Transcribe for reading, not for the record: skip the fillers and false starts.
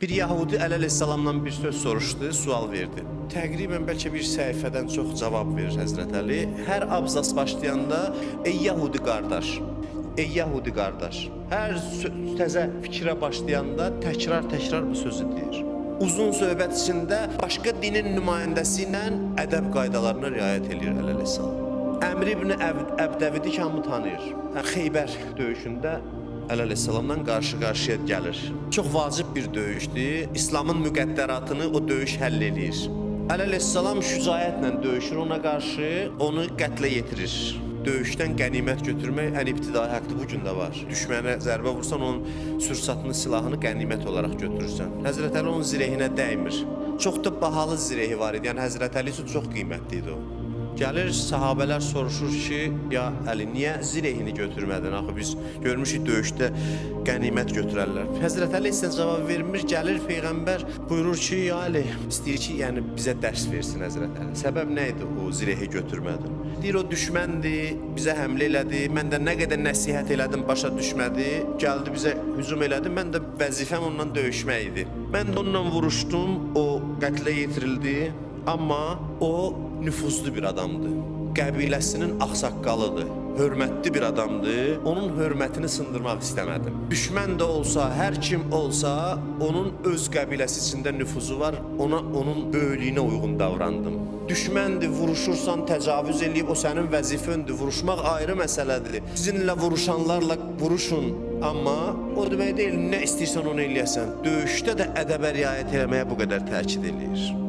Bir Yahudi əleyhissalamdan bir söz soruşdu, sual verdi. Təqribən bəlkə bir səhifədən çox cavab verir Həzrət Əli. Hər abzas başlayanda ey Yahudi qardaş, ey Yahudi qardaş. Hər təzə fikrə başlayanda təkrar bu sözü deyir. Uzun söhbət içində başqa dinin nümayəndəsi ilə ədəb qaydalarına riayət edir əleyhissalam. Əmr ibn Əbdəvidi hamı tanıyır. Xeybər döyüşündə əleyhissalamdan qarşı-qarşıya gəlir. Çox vacib bir döyüşdür. İslamın müqəddəratını o döyüş həll edir. Əleyhissalam şücaətlə döyüşür ona qarşı, onu qətlə yetirir. Döyüşdən qənimət götürmək ən ibtidai haqqı bu gün də var. Düşmənə zərbə vursan onun sürsatını, silahını qənimət olaraq götürürsən. Həzrət Əli onun zirehinə dəymir. Çox da bahalı zirehi var idi. Yəni Həzrət Əli üçün çox qiymətli idi o. Gəlir sahabələr soruşur ki, ya Əli, niyə zirehini götürmədin? Axı biz görmüşük döyüşdə qənimət götürərlər. Həzrət Əli isə cavab vermir, gəlir Peyğəmbər buyurur ki, ya Əli, istəyir ki, yəni bizə dərs versin Həzrət Əli. Səbəb nə idi o zirehi götürmədin? Deyir, o düşməndir, bizə həmlə elədi, mən də nə qədər nəsihət elədim, başa düşmədi, gəldi bizə hücum elədi, mən də vəzifəm onunla döyüşmək idi. Mən də onunla vuruşdum, o qətlə yetirildi, amma o nüfuzlu bir adamdır. Qəbiləsinin ağsaqqalıdır. Hörmətli bir adamdır. Onun hörmətini sındırmaq istəmədim. Düşmən də olsa, hər kim olsa, onun öz qəbiləsi içində nüfuzu var. Onun böyüklüyünə uyğun davrandım. Düşməndir, vuruşursan, təcavüz eləyib, o sənin vəzifəndir. Vuruşmaq ayrı məsələdir. Sizinlə vuruşanlarla vuruşun. Amma o demək deyil, nə istəyirsən onu eləyəsən. Döyüşdə də ədəbə riayət eləməyə bu qədər təkid eləyir.